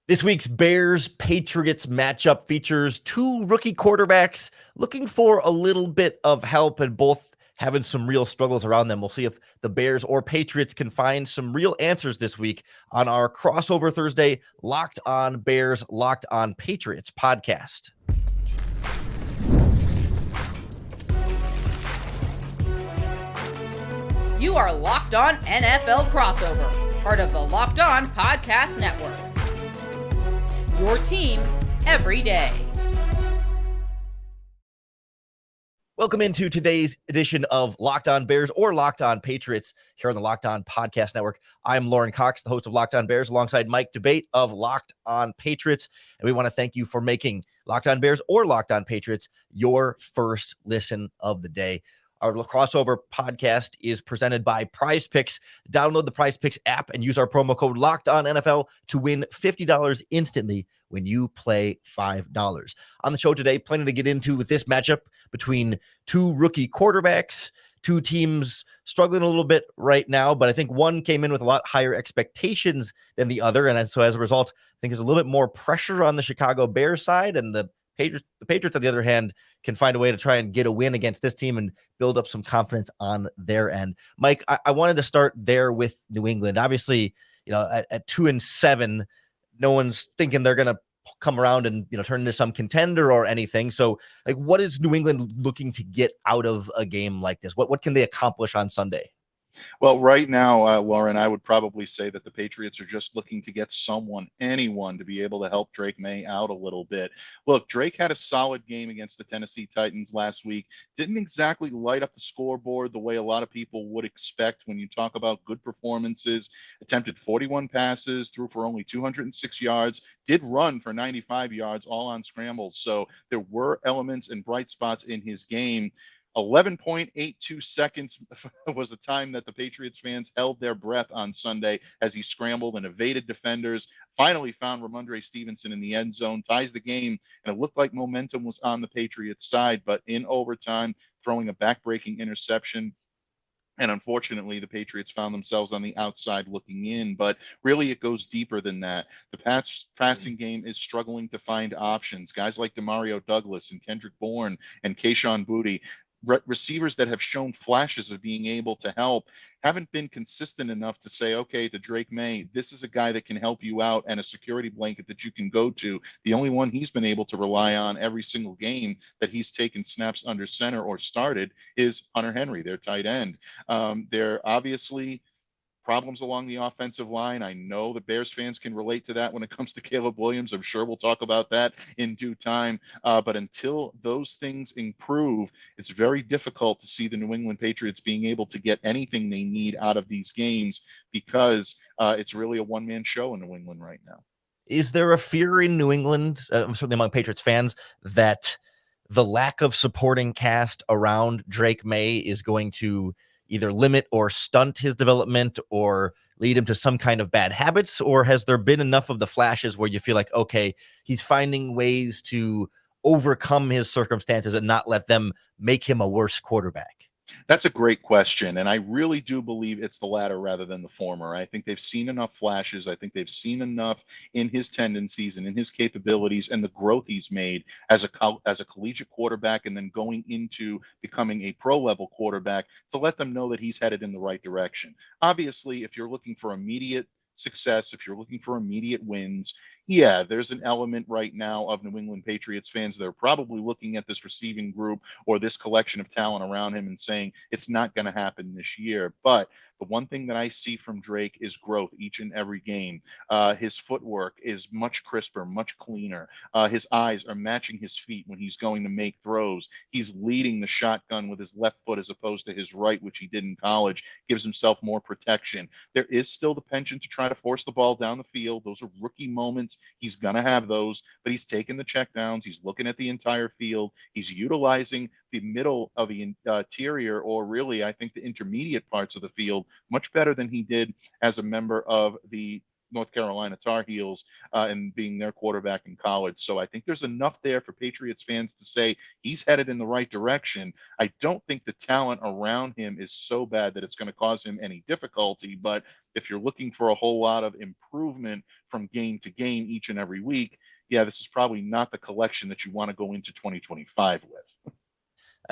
This week's Bears-Patriots matchup features two rookie quarterbacks looking for a little bit of help and both having some real struggles around them. We'll see if the Bears or Patriots can find some real answers this week on our crossover Thursday Locked On Bears, Locked On Patriots podcast. You are Locked On NFL Crossover, part of the Locked On Podcast Network. Your team every day. Welcome into today's edition of Locked On Bears or Locked On Patriots here on the Locked On Podcast Network. I'm Lauren Cox, the host of Locked On Bears, alongside Mike Debate of Locked On Patriots. And we want to thank you for making Locked On Bears or Locked On Patriots your first listen of the day. Our crossover podcast is presented by Prize Picks. Download the Prize Picks app and use our promo code LOCKEDONNFL to win $50 instantly when you play $5. On the show today, planning to get into with this matchup between two rookie quarterbacks, two teams struggling a little bit right now, but I think one came in with a lot higher expectations than the other. And so as a result, I think there's a little bit more pressure on the Chicago Bears side, and the Patriots, on the other hand, can find a way to try and get a win against this team and build up some confidence on their end. Mike, I wanted to start there with New England. Obviously, at 2-7, no one's thinking they're going to come around and turn into some contender or anything. So, what is New England looking to get out of a game like this? What can they accomplish on Sunday? Well, right now, Lauren, I would probably say that the Patriots are just looking to get anyone to be able to help Drake Maye out a little bit. Look, Drake had a solid game against the Tennessee Titans last week. Didn't exactly light up the scoreboard the way a lot of people would expect when you talk about good performances. Attempted 41 passes, threw for only 206 yards, did run for 95 yards, all on scrambles. So there were elements and bright spots in his game. 11.82 seconds was the time that the Patriots fans held their breath on Sunday as he scrambled and evaded defenders, finally found Ramondre Stevenson in the end zone, ties the game, and it looked like momentum was on the Patriots side, but in overtime, throwing a back-breaking interception. And unfortunately, the Patriots found themselves on the outside looking in. But really, it goes deeper than that. The passing game is struggling to find options. Guys like Demario Douglas and Kendrick Bourne and Kayshon Boutte, receivers that have shown flashes of being able to help, haven't been consistent enough to say, okay, to Drake Maye, this is a guy that can help you out and a security blanket that you can go to. The only one he's been able to rely on every single game that he's taken snaps under center or started is Hunter Henry, their tight end. They're obviously problems along the offensive line. I know the Bears fans can relate to that when it comes to Caleb Williams. I'm sure we'll talk about that in due time. But until those things improve, it's very difficult to see the New England Patriots being able to get anything they need out of these games because it's really a one-man show in New England right now. Is there a fear in New England, certainly among Patriots fans, that the lack of supporting cast around Drake Maye is going to either limit or stunt his development or lead him to some kind of bad habits? Or has there been enough of the flashes where you feel like, okay, he's finding ways to overcome his circumstances and not let them make him a worse quarterback? That's a great question. And I really do believe it's the latter rather than the former. I think they've seen enough flashes. I think they've seen enough in his tendencies and in his capabilities and the growth he's made as a collegiate quarterback and then going into becoming a pro level quarterback to let them know that he's headed in the right direction. Obviously, if you're looking for immediate success, if you're looking for immediate wins, yeah, there's an element right now of New England Patriots fans that are probably looking at this receiving group or this collection of talent around him and saying it's not going to happen this year. But the one thing that I see from Drake is growth each and every game. His footwork is much crisper, much cleaner. His eyes are matching his feet when he's going to make throws. He's leading the shotgun with his left foot as opposed to his right, which he did in college, gives himself more protection. There is still the penchant to try to force the ball down the field. Those are rookie moments. He's going to have those, but he's taking the checkdowns. He's looking at the entire field. He's utilizing the middle of the interior, or really, I think, the intermediate parts of the field much better than he did as a member of the North Carolina Tar Heels and being their quarterback in college. So I think there's enough there for Patriots fans to say he's headed in the right direction. I don't think the talent around him is so bad that it's going to cause him any difficulty. But if you're looking for a whole lot of improvement from game to game each and every week, yeah, this is probably not the collection that you want to go into 2025 with.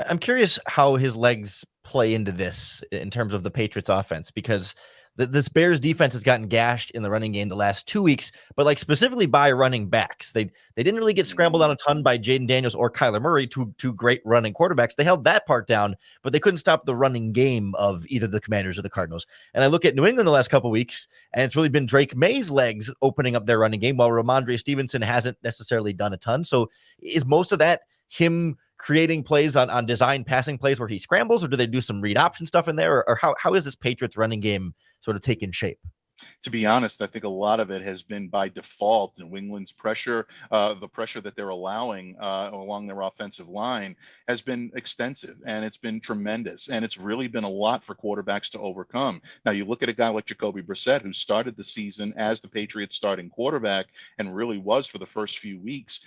I'm curious how his legs play into this in terms of the Patriots offense, because this Bears defense has gotten gashed in the running game the last 2 weeks, but like specifically by running backs. They didn't really get scrambled on a ton by Jaden Daniels or Kyler Murray, two great running quarterbacks. They held that part down, but they couldn't stop the running game of either the Commanders or the Cardinals. And I look at New England the last couple of weeks, and it's really been Drake Maye's legs opening up their running game, while Ramondre Stevenson hasn't necessarily done a ton. So is most of that him creating plays on design passing plays where he scrambles, or do they do some read option stuff in there, or how is this Patriots running game sort of taking shape? To be honest, I think a lot of it has been by default. New England's pressure, the pressure that they're allowing along their offensive line has been extensive, and it's been tremendous. And it's really been a lot for quarterbacks to overcome. Now, you look at a guy like Jacoby Brissett, who started the season as the Patriots starting quarterback and really was for the first few weeks.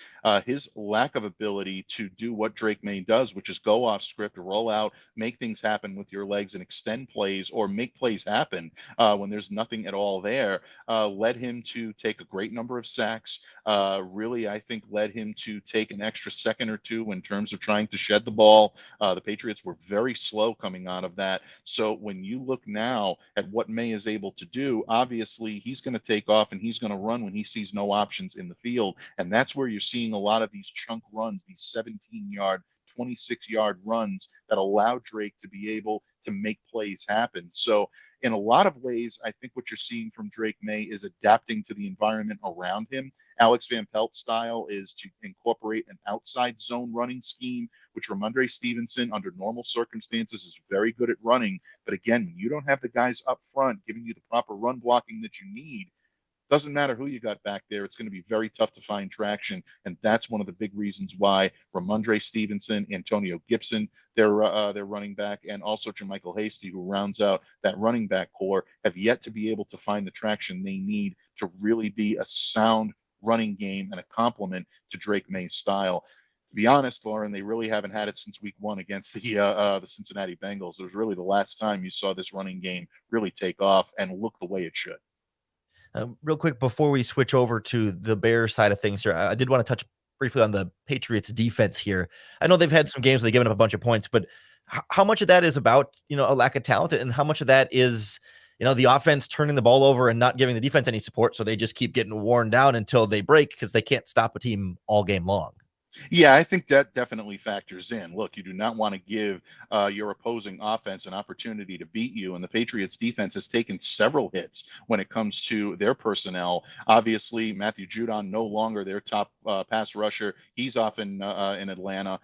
His lack of ability to do what Drake Maye does, which is go off script, roll out, make things happen with your legs and extend plays or make plays happen when there's nothing at all there, led him to take a great number of sacks. Really, I think led him to take an extra second or two in terms of trying to shed the ball. The Patriots were very slow coming out of that. So when you look now at what May is able to do, obviously he's going to take off and he's going to run when he sees no options in the field. And that's where you're seeing a lot of these chunk runs, these 17-yard, 26-yard runs that allow Drake to be able to make plays happen. So in a lot of ways, I think what you're seeing from Drake Maye is adapting to the environment around him. Alex Van Pelt's style is to incorporate an outside zone running scheme, which Ramondre Stevenson, under normal circumstances, is very good at running. But again, when you don't have the guys up front giving you the proper run blocking that you need, doesn't matter who you got back there. It's going to be very tough to find traction. And that's one of the big reasons why Ramondre Stevenson, Antonio Gibson, their running back, and also Jermichael Hasty, who rounds out that running back core, have yet to be able to find the traction they need to really be a sound running game and a complement to Drake Maye's style. To be honest, Lauren, they really haven't had it since week 1 against the Cincinnati Bengals. It was really the last time you saw this running game really take off and look the way it should. Real quick, before we switch over to the Bears side of things here, I did want to touch briefly on the Patriots defense here. I know they've had some games where they've given up a bunch of points, but how much of that is about, a lack of talent, and how much of that is, the offense turning the ball over and not giving the defense any support, so they just keep getting worn down until they break because they can't stop a team all game long? Yeah, I think that definitely factors in. Look, you do not want to give your opposing offense an opportunity to beat you, and the Patriots defense has taken several hits when it comes to their personnel. Obviously, Matthew Judon no longer their top pass rusher. He's off in Atlanta.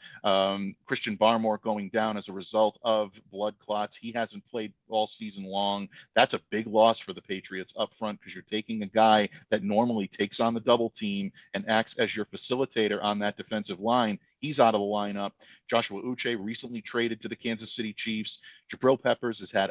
Christian Barmore going down as a result of blood clots. He hasn't played all season long. That's a big loss for the Patriots up front, because you're taking a guy that normally takes on the double team and acts as your facilitator on that defensive line. He's out of the lineup. Joshua Uche recently traded to the Kansas City Chiefs. Jabril Peppers has had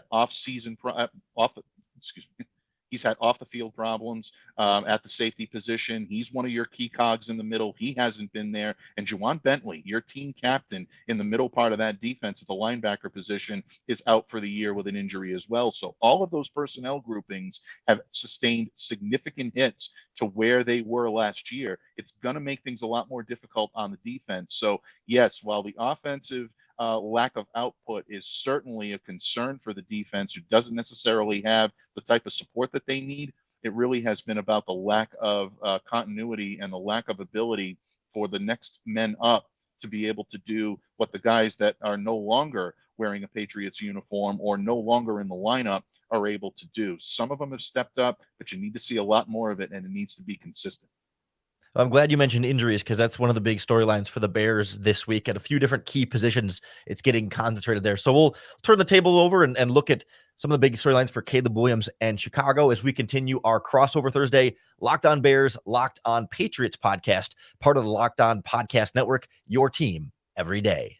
He's had off the field problems at the safety position. He's one of your key cogs in the middle. He hasn't been there. And Juwan Bentley, your team captain in the middle part of that defense at the linebacker position, is out for the year with an injury as well. So all of those personnel groupings have sustained significant hits to where they were last year. It's going to make things a lot more difficult on the defense. So yes, while the offensive lack of output is certainly a concern for the defense, who doesn't necessarily have the type of support that they need, it really has been about the lack of continuity and the lack of ability for the next men up to be able to do what the guys that are no longer wearing a Patriots uniform or no longer in the lineup are able to do. Some of them have stepped up, but you need to see a lot more of it, and it needs to be consistent. I'm glad you mentioned injuries, because that's one of the big storylines for the Bears this week at a few different key positions. It's getting concentrated there. So we'll turn the table over and look at some of the big storylines for Caleb Williams and Chicago as we continue our crossover Thursday Locked On Bears, Locked On Patriots podcast, part of the Locked On Podcast Network, your team every day.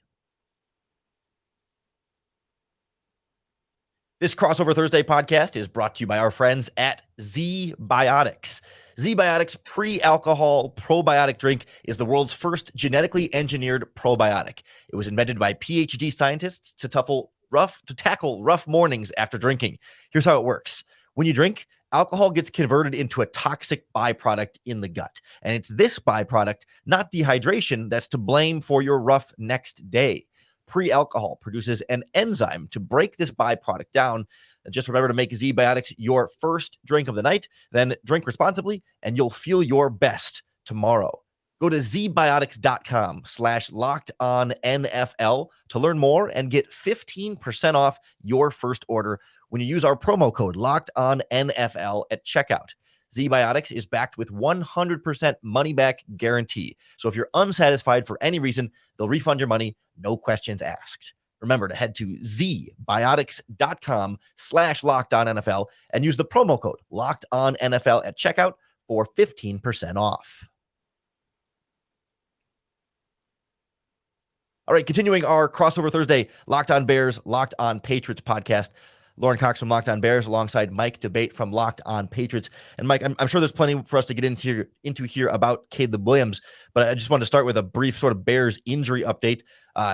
This Crossover Thursday podcast is brought to you by our friends at Zbiotics. Zbiotics pre-alcohol probiotic drink is the world's first genetically engineered probiotic. It was invented by PhD scientists to tackle rough mornings after drinking. Here's how it works. When you drink, alcohol gets converted into a toxic byproduct in the gut. And it's this byproduct, not dehydration, that's to blame for your rough next day. Pre-alcohol produces an enzyme to break this byproduct down. And just remember to make Zbiotics your first drink of the night, then drink responsibly, and you'll feel your best tomorrow. Go to zbiotics.com/lockedonnfl to learn more and get 15% off your first order when you use our promo code LockedOnNFL at checkout. Zbiotics is backed with 100% money-back guarantee. So if you're unsatisfied for any reason, they'll refund your money, no questions asked. Remember to head to zbiotics.com/lockedonnfl and use the promo code LockedOnNFL at checkout for 15% off. All right, continuing our Crossover Thursday Locked On Bears, Locked On Patriots podcast. Lauren Cox from Locked On Bears alongside Mike Debate from Locked On Patriots. And Mike, I'm sure there's plenty for us to get into here about Caleb Williams, but I just want to start with a brief sort of Bears injury update.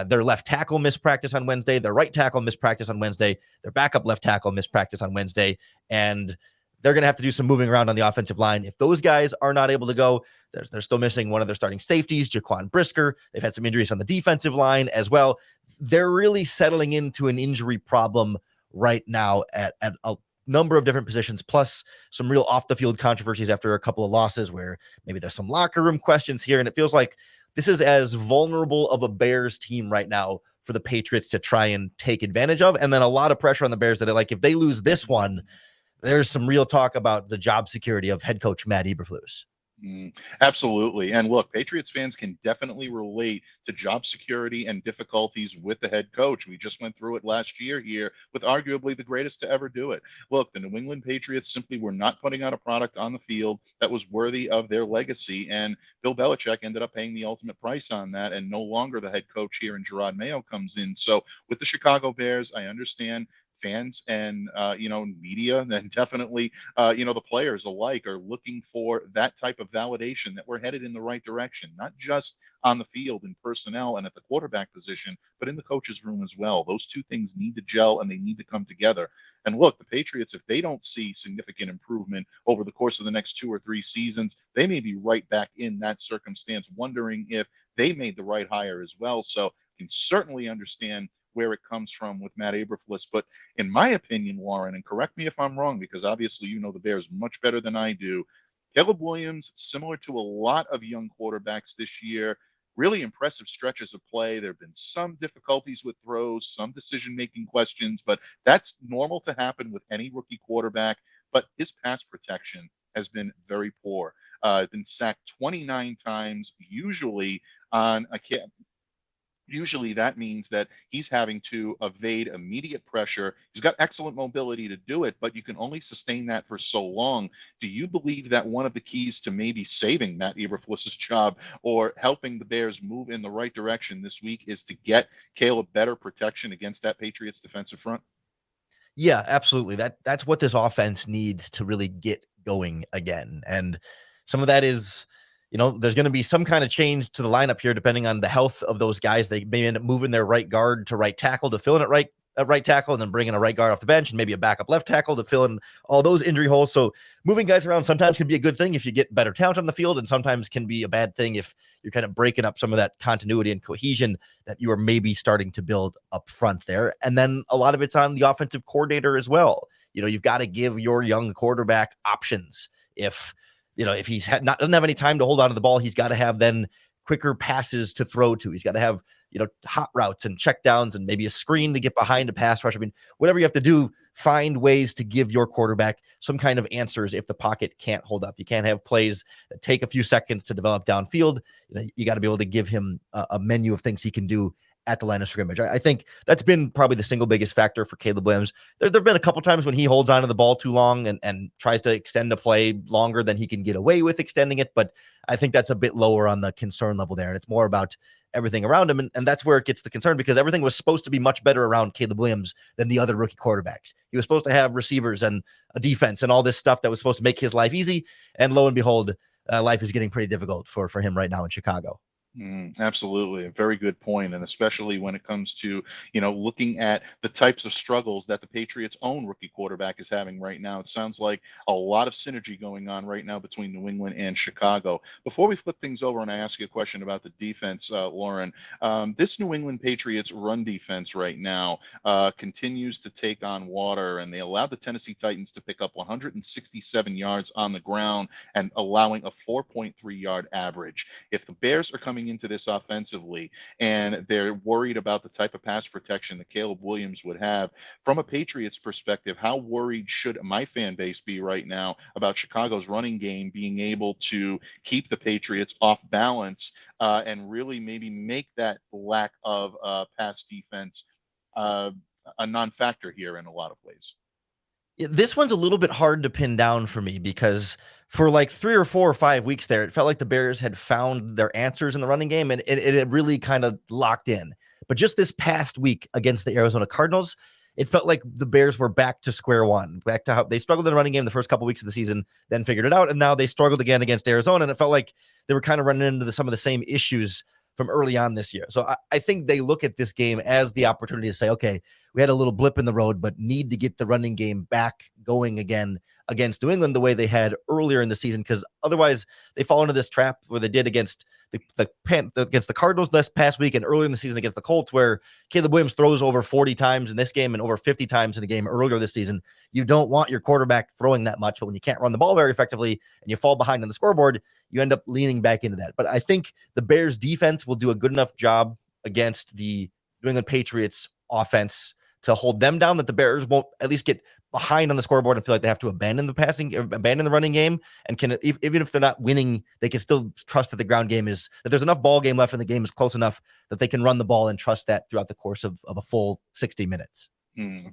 Their left tackle missed practice on Wednesday. Their right tackle missed practice on Wednesday. Their backup left tackle missed practice on Wednesday. And they're going to have to do some moving around on the offensive line. If those guys are not able to go, they're still missing one of their starting safeties, Jaquan Brisker. They've had some injuries on the defensive line as well. They're really settling into an injury problem right now at a number of different positions, plus some real off-the-field controversies after a couple of losses where maybe there's some locker room questions here, and it feels like this is as vulnerable of a Bears team right now for the Patriots to try and take advantage of, and then a lot of pressure on the Bears that are like, if they lose this one, there's some real talk about the job security of head coach Matt Eberflus. Absolutely. And look, Patriots fans can definitely relate to job security and difficulties with the head coach. We just went through it last year here with arguably the greatest to ever do it. Look, the New England Patriots simply were not putting out a product on the field that was worthy of their legacy. And Bill Belichick ended up paying the ultimate price on that. And no longer the head coach here in Gerard Mayo comes in. So with the Chicago Bears, I understand fans and media, and definitely the players alike are looking for that type of validation that we're headed in the right direction, not just on the field in personnel and at the quarterback position, but in the coach's room as well. Those two things need to gel and they need to come together. And look, the Patriots, if they don't see significant improvement over the course of the next 2 or 3 seasons, they may be right back in that circumstance, wondering if they made the right hire as well. So you can certainly understand where it comes from with Matt Eberflus. But in my opinion, Warren, and correct me if I'm wrong, because obviously you know the Bears much better than I do, Caleb Williams, similar to a lot of young quarterbacks this year, really impressive stretches of play. There have been some difficulties with throws, some decision-making questions, but that's normal to happen with any rookie quarterback. But his pass protection has been very poor. Been sacked 29 times, usually on a Usually that means that he's having to evade immediate pressure. He's got excellent mobility to do it, but you can only sustain that for so long. Do you believe that one of the keys to maybe saving Matt Eberflus's job or helping the Bears move in the right direction this week is to get Caleb better protection against that Patriots defensive front? Yeah, absolutely. That's what this offense needs to really get going again. And some of that is, there's going to be some kind of change to the lineup here, depending on the health of those guys. They may end up moving their right guard to right tackle to fill in at right tackle, and then bringing a right guard off the bench and maybe a backup left tackle to fill in all those injury holes. So moving guys around sometimes can be a good thing if you get better talent on the field, and sometimes can be a bad thing if you're kind of breaking up some of that continuity and cohesion that you are maybe starting to build up front there. And then a lot of it's on the offensive coordinator as well. You've got to give your young quarterback options. If he's doesn't have any time to hold on to the ball, he's got to have then quicker passes to throw to. He's got to have, hot routes and check downs and maybe a screen to get behind a pass rush. I mean, whatever you have to do, find ways to give your quarterback some kind of answers if the pocket can't hold up. You can't have plays that take a few seconds to develop downfield. You got to be able to give him a menu of things he can do at the line of scrimmage. I think that's been probably the single biggest factor for Caleb Williams. There have been a couple times when he holds onto the ball too long and tries to extend the play longer than he can get away with extending it, but I think that's a bit lower on the concern level there, and it's more about everything around him, and that's where it gets the concern, because everything was supposed to be much better around Caleb Williams than the other rookie quarterbacks. He was supposed to have receivers and a defense and all this stuff that was supposed to make his life easy, and lo and behold, life is getting pretty difficult for him right now in Chicago. Absolutely. A very good point. And especially when it comes to, looking at the types of struggles that the Patriots' own rookie quarterback is having right now. It sounds like a lot of synergy going on right now between New England and Chicago. Before we flip things over and I ask you a question about the defense, Lauren, this New England Patriots run defense right now continues to take on water, and they allowed the Tennessee Titans to pick up 167 yards on the ground and allowing a 4.3 yard average. If the Bears are coming into this offensively and they're worried about the type of pass protection that Caleb Williams would have, from a Patriots perspective, how worried should my fan base be right now about Chicago's running game being able to keep the Patriots off balance and really maybe make that lack of pass defense a non-factor here in a lot of ways? Yeah, this one's a little bit hard to pin down for me, because for like 3 or 4 or 5 weeks there, it felt like the Bears had found their answers in the running game, and it had really kind of locked in. But just this past week against the Arizona Cardinals, it felt like the Bears were back to square one, back to how they struggled in the running game the first couple weeks of the season, then figured it out, and now they struggled again against Arizona, and it felt like they were kind of running into some of the same issues from early on this year. So I think they look at this game as the opportunity to say, okay, we had a little blip in the road, but need to get the running game back going again against New England the way they had earlier in the season, because otherwise they fall into this trap where they did against against the Cardinals this past week and earlier in the season against the Colts, where Caleb Williams throws over 40 times in this game and over 50 times in a game earlier this season. You don't want your quarterback throwing that much, but when you can't run the ball very effectively and you fall behind on the scoreboard, you end up leaning back into that. But I think the Bears defense will do a good enough job against the New England Patriots offense to hold them down, that the Bears won't at least get behind on the scoreboard and feel like they have to abandon the running game, and can, even if they're not winning, they can still trust that the ground game is, that there's enough ball game left and the game is close enough that they can run the ball and trust that throughout the course of a full 60 minutes.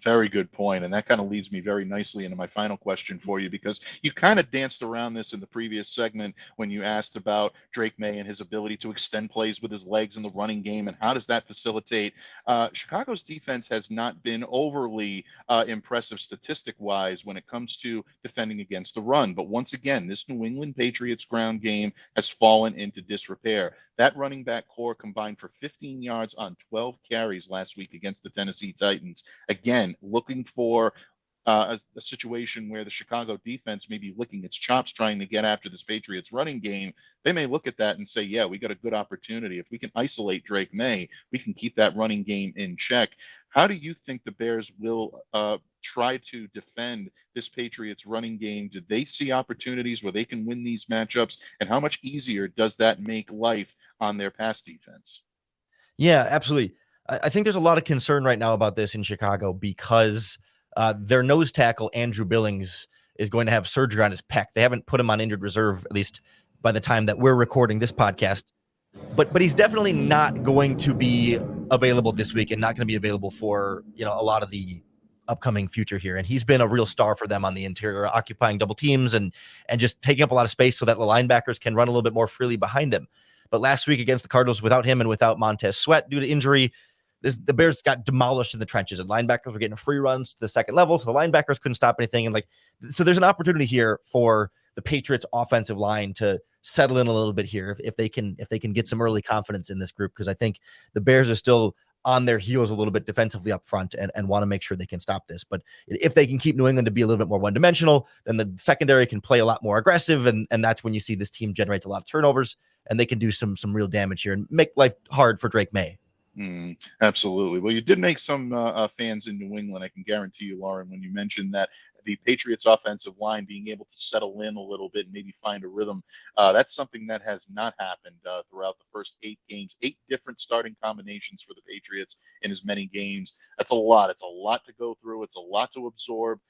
Very good point. And that kind of leads me very nicely into my final question for you, because you kind of danced around this in the previous segment when you asked about Drake Maye and his ability to extend plays with his legs in the running game, and how does that facilitate. Chicago's defense has not been overly impressive statistic-wise when it comes to defending against the run. But once again, this New England Patriots ground game has fallen into disrepair. That running back core combined for 15 yards on 12 carries last week against the Tennessee Titans. Again, looking for a situation where the Chicago defense may be licking its chops trying to get after this Patriots running game. They may look at that and say, yeah, we got a good opportunity. If we can isolate Drake Maye, we can keep that running game in check. How do you think the Bears will try to defend this Patriots running game? Do they see opportunities where they can win these matchups? And how much easier does that make life on their pass defense? Yeah, absolutely. I think there's a lot of concern right now about this in Chicago, because their nose tackle, Andrew Billings, is going to have surgery on his pec. They haven't put him on injured reserve, at least by the time that we're recording this podcast. But he's definitely not going to be available this week, and not going to be available for a lot of the upcoming future here. And he's been a real star for them on the interior, occupying double teams and just taking up a lot of space so that the linebackers can run a little bit more freely behind him. But last week against the Cardinals, without him and without Montez Sweat due to injury, the Bears got demolished in the trenches, and linebackers were getting free runs to the second level, so the linebackers couldn't stop anything. And so there's an opportunity here for the Patriots offensive line to settle in a little bit here if they can get some early confidence in this group, because I think the Bears are still on their heels a little bit defensively up front and want to make sure they can stop this. But if they can keep New England to be a little bit more one-dimensional, then the secondary can play a lot more aggressive, and that's when you see this team generates a lot of turnovers, and they can do some real damage here and make life hard for Drake Maye. Absolutely. Well, you did make some fans in New England, I can guarantee you, Lauren, when you mentioned that the Patriots offensive line being able to settle in a little bit and maybe find a rhythm. That's something that has not happened throughout the first 8 games. 8 different starting combinations for the Patriots in as many games. That's a lot. It's a lot to go through. It's a lot to absorb.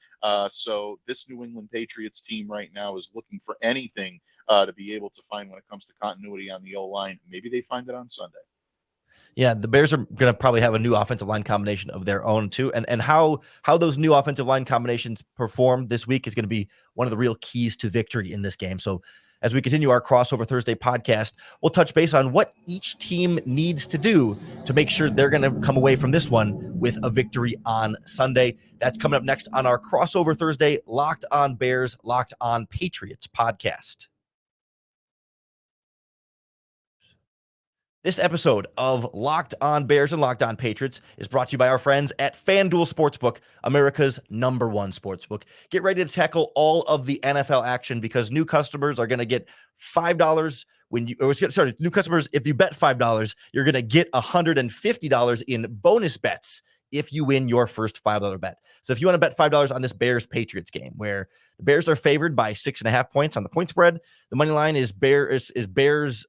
So this New England Patriots team right now is looking for anything to be able to find when it comes to continuity on the O-line. Maybe they find it on Sunday. Yeah, the Bears are going to probably have a new offensive line combination of their own too, and how those new offensive line combinations perform this week is going to be one of the real keys to victory in this game. So, as we continue our Crossover Thursday podcast, we'll touch base on what each team needs to do to make sure they're going to come away from this one with a victory on Sunday. That's coming up next on our Crossover Thursday Locked On Bears, Locked On Patriots podcast. This episode of Locked On Bears and Locked On Patriots is brought to you by our friends at FanDuel Sportsbook, America's #1 sportsbook. Get ready to tackle all of the NFL action because new customers are going to get $5 when you, new customers, if you bet $5, you're going to get $150 in bonus bets if you win your first $5 bet. So if you want to bet $5 on this Bears-Patriots game, where the Bears are favored by 6.5 points on the point spread, the money line is Bears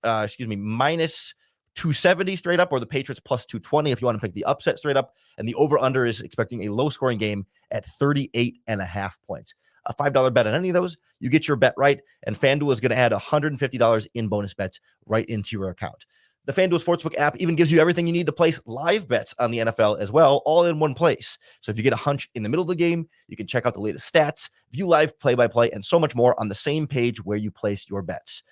minus 270 straight up, or the Patriots plus 220 if you want to pick the upset straight up. And the over-under is expecting a low-scoring game at 38.5 points. A $5 bet on any of those, you get your bet right, and FanDuel is going to add $150 in bonus bets right into your account. The FanDuel Sportsbook app even gives you everything you need to place live bets on the NFL as well, all in one place. So if you get a hunch in the middle of the game, you can check out the latest stats, view live play-by-play, and so much more on the same page where you place your bets.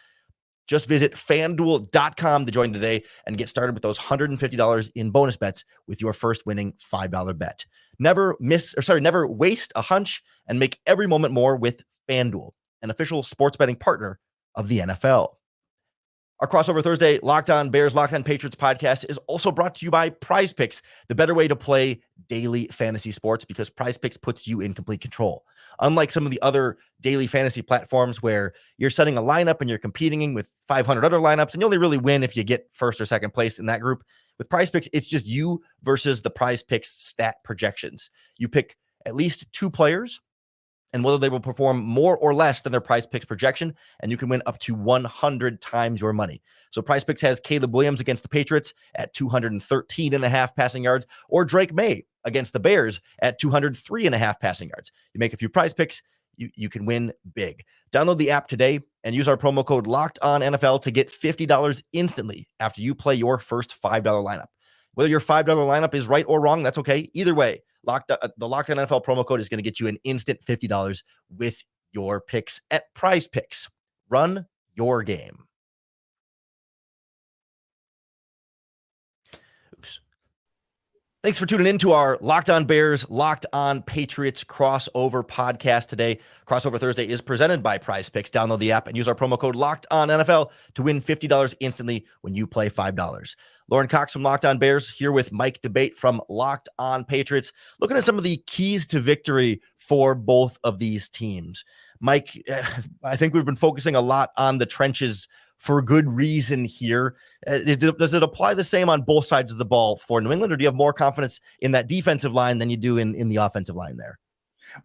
Just visit fanduel.com to join today and get started with those $150 in bonus bets with your first winning $5 bet. Never waste a hunch and make every moment more with FanDuel, an official sports betting partner of the NFL. Our Crossover Thursday Locked On Bears, Locked On Patriots podcast is also brought to you by Prize Picks, the better way to play daily fantasy sports because Prize Picks puts you in complete control. Unlike some of the other daily fantasy platforms where you're setting a lineup and you're competing with 500 other lineups and you only really win if you get first or second place in that group, with Prize Picks, it's just you versus the Prize Picks stat projections. You pick at least 2 players and whether they will perform more or less than their Prize Picks projection, and you can win up to 100 times your money. So Prize Picks has Caleb Williams against the Patriots at 213.5 passing yards, or Drake Maye against the Bears at 203.5 passing yards. You make a few Prize Picks, you can win big. Download the app today and use our promo code LOCKEDONNFL to get $50 instantly after you play your first $5 lineup. Whether your $5 lineup is right or wrong, that's okay. Either way, the Locked On NFL promo code is going to get you an instant $50 with your picks at Prize Picks. Run your game. Oops. Thanks for tuning in to our Locked On Bears, Locked On Patriots crossover podcast today. Crossover Thursday is presented by Prize Picks. Download the app and use our promo code LOCKEDONNFL to win $50 instantly when you play $5. Lauren Cox from Locked On Bears here with Mike Debate from Locked On Patriots, looking at some of the keys to victory for both of these teams. Mike, I think we've been focusing a lot on the trenches for good reason here. Does it apply the same on both sides of the ball for New England, or do you have more confidence in that defensive line than you do in the offensive line there?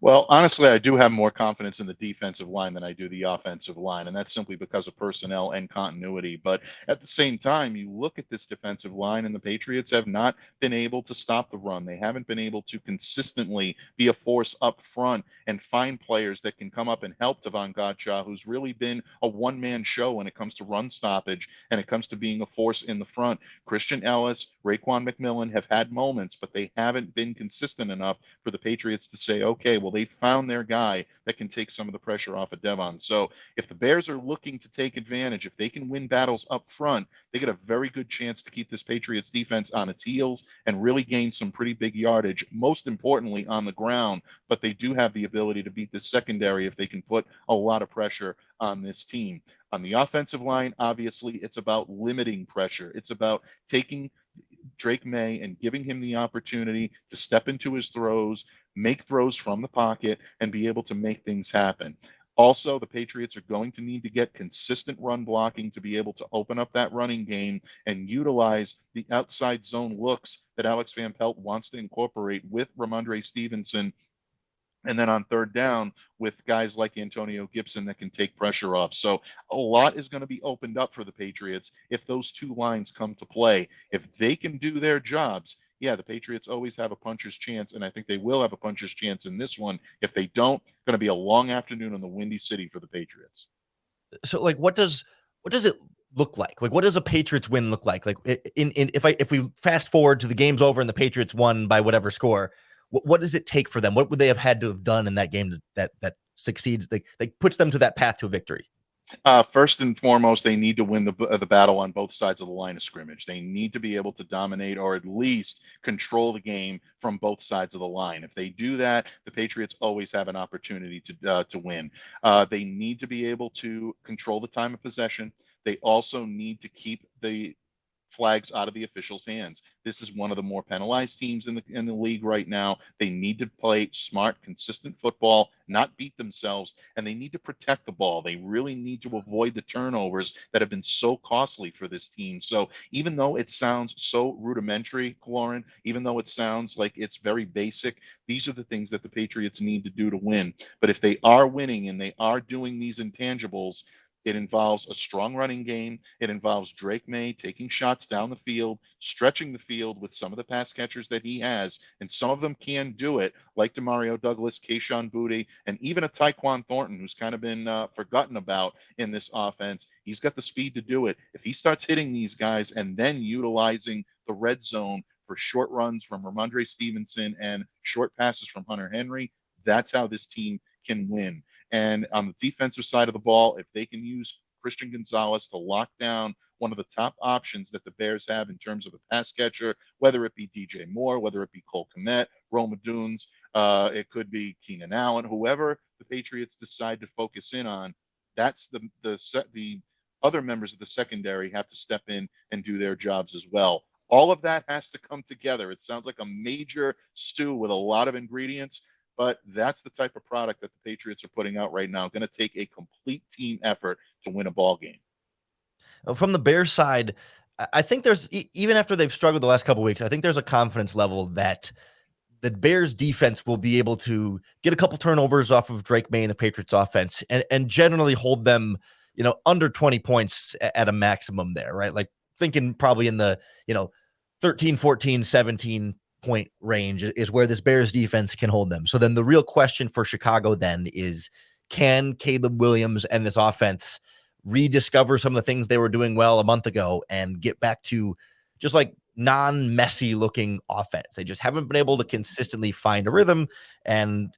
Well, honestly, I do have more confidence in the defensive line than I do the offensive line, and that's simply because of personnel and continuity. But at the same time, you look at this defensive line, and the Patriots have not been able to stop the run. They haven't been able to consistently be a force up front and find players that can come up and help Devon Godchaux, who's really been a one-man show when it comes to run stoppage and it comes to being a force in the front. Christian Ellis, Raekwon McMillan have had moments, but they haven't been consistent enough for the Patriots to say, okay, well, they found their guy that can take some of the pressure off of Devon. So if the Bears are looking to take advantage, if they can win battles up front, they get a very good chance to keep this Patriots defense on its heels and really gain some pretty big yardage, most importantly on the ground. But they do have the ability to beat the secondary if they can put a lot of pressure on this team. On the offensive line, obviously, it's about limiting pressure. It's about taking Drake Maye and giving him the opportunity to step into his throws, make throws from the pocket, and be able to make things happen. Also, the Patriots are going to need to get consistent run blocking to be able to open up that running game and utilize the outside zone looks that Alex Van Pelt wants to incorporate with Ramondre Stevenson. And then on third down with guys like Antonio Gibson that can take pressure off. So a lot is going to be opened up for the Patriots if those two lines come to play. If they can do their jobs, yeah, the Patriots always have a puncher's chance, and I think they will have a puncher's chance in this one. If they don't, it's going to be a long afternoon in the Windy City for the Patriots. So, like, what does it look like? Like, what does a Patriots win look like? Like, if we fast forward to the game's over and the Patriots won by whatever score, what does it take for them? What would they have had to have done in that game that succeeds, like puts them to that path to a victory? First and foremost, they need to win the battle on both sides of the line of scrimmage. They need to be able to dominate or at least control the game from both sides of the line. If they do that, the Patriots always have an opportunity to win. They need to be able to control the time of possession. They also need to keep the flags out of the officials' hands. This is one of the more penalized teams in the league right now. They need to play smart, consistent football, not beat themselves, and they need to protect the ball. They really need to avoid the turnovers that have been so costly for this team. So even though it sounds so rudimentary, Lauren, even though it sounds like it's very basic, these are the things that the Patriots need to do to win. But if they are winning and they are doing these intangibles, it involves a strong running game. It involves Drake Maye taking shots down the field, stretching the field with some of the pass catchers that he has, and some of them can do it, like Demario Douglas, Kayshon Boutte, and even a Tyquan Thornton, who's kind of been forgotten about in this offense. He's got the speed to do it. If he starts hitting these guys and then utilizing the red zone for short runs from Ramondre Stevenson and short passes from Hunter Henry, that's how this team can win. And on the defensive side of the ball, if they can use Christian Gonzalez to lock down one of the top options that the Bears have in terms of a pass catcher, whether it be DJ Moore, whether it be Cole Kmet, Roma Dunes, it could be Keenan Allen, whoever the Patriots decide to focus in on, that's the other members of the secondary have to step in and do their jobs as well. All of that has to come together. It sounds like a major stew with a lot of ingredients, but that's the type of product that the Patriots are putting out right now. Going to take a complete team effort to win a ball game. From the Bears side, I think there's, even after they've struggled the last couple of weeks, I think there's a confidence level that the Bears defense will be able to get a couple turnovers off of Drake Maye and the Patriots offense and generally hold them, under 20 points at a maximum there, right? Like thinking probably in the, 13, 14, 17 point range is where this Bears defense can hold them. So then the real question for Chicago then is, can Caleb Williams and this offense rediscover some of the things they were doing well a month ago and get back to just like non-messy looking offense? They just haven't been able to consistently find a rhythm and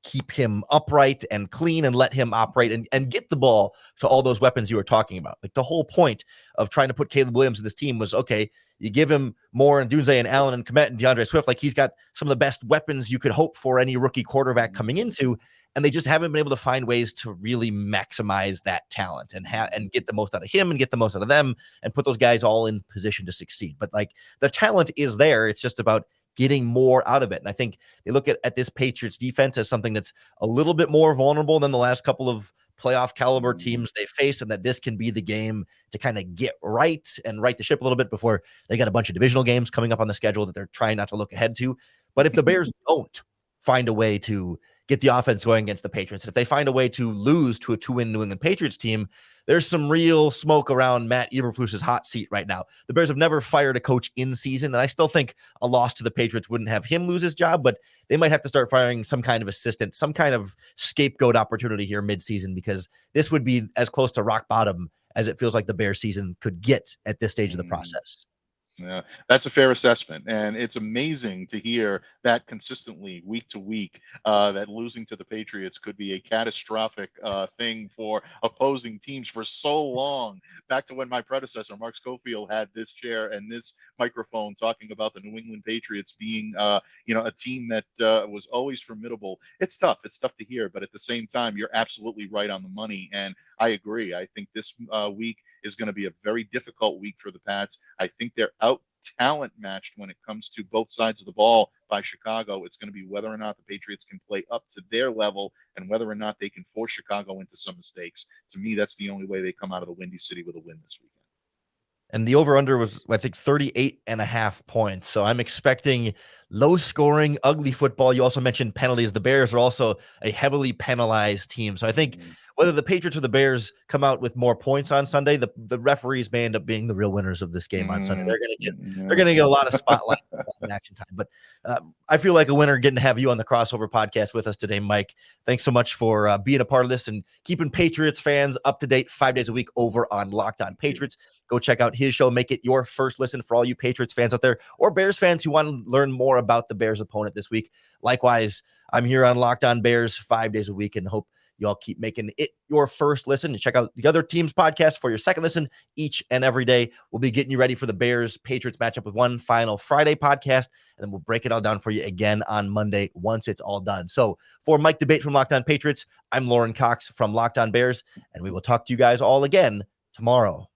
keep him upright and clean and let him operate and get the ball to all those weapons you were talking about. Like the whole point of trying to put Caleb Williams in this team was, okay, you give him Moore and Dunze and Allen and Kmet and DeAndre Swift. Like he's got some of the best weapons you could hope for any rookie quarterback coming into. And they just haven't been able to find ways to really maximize that talent and get the most out of him and get the most out of them and put those guys all in position to succeed. But like the talent is there. It's just about getting more out of it. And I think they look at this Patriots defense as something that's a little bit more vulnerable than the last couple of playoff caliber teams they face, and that this can be the game to kind of get right and right the ship a little bit before they got a bunch of divisional games coming up on the schedule that they're trying not to look ahead to. But if the Bears don't find a way to get the offense going against the Patriots, if they find a way to lose to a 2-win New England Patriots team, there's some real smoke around Matt Eberflus's hot seat right now. The Bears have never fired a coach in season, and I still think a loss to the Patriots wouldn't have him lose his job, but they might have to start firing some kind of assistant, some kind of scapegoat opportunity here midseason, because this would be as close to rock bottom as it feels like the Bears season could get at this stage of the process. Yeah, that's a fair assessment. And it's amazing to hear that consistently week to week, that losing to the Patriots could be a catastrophic thing for opposing teams for so long. Back to when my predecessor, Mark Schofield, had this chair and this microphone talking about the New England Patriots being, a team that was always formidable. It's tough. It's tough to hear. But at the same time, you're absolutely right on the money. And I agree. I think this week is going to be a very difficult week for the Pats. I think they're out talent matched when it comes to both sides of the ball by Chicago. It's going to be whether or not the Patriots can play up to their level and whether or not they can force Chicago into some mistakes. To me, that's the only way they come out of the Windy City with a win this weekend. And the over-under was, I think, 38.5 points. So I'm expecting low scoring, ugly football. You also mentioned penalties. The Bears are also a heavily penalized team. So I think whether the Patriots or the Bears come out with more points on Sunday, the referees may end up being the real winners of this game on Sunday. They're gonna get a lot of spotlight and action time. But I feel like a winner getting to have you on the Crossover podcast with us today, Mike. Thanks so much for being a part of this and keeping Patriots fans up to date 5 days a week over on Locked On Patriots. Go check out his show. Make it your first listen for all you Patriots fans out there or Bears fans who want to learn more about the Bears opponent this week. Likewise, I'm here on Locked On Bears 5 days a week and hope you all keep making it your first listen. And check out the other teams' podcast for your second listen each and every day. We'll be getting you ready for the Bears-Patriots matchup with one final Friday podcast, and then we'll break it all down for you again on Monday once it's all done. So for Mike Debate from Locked On Patriots, I'm Lauren Cox from Locked On Bears, and we will talk to you guys all again tomorrow.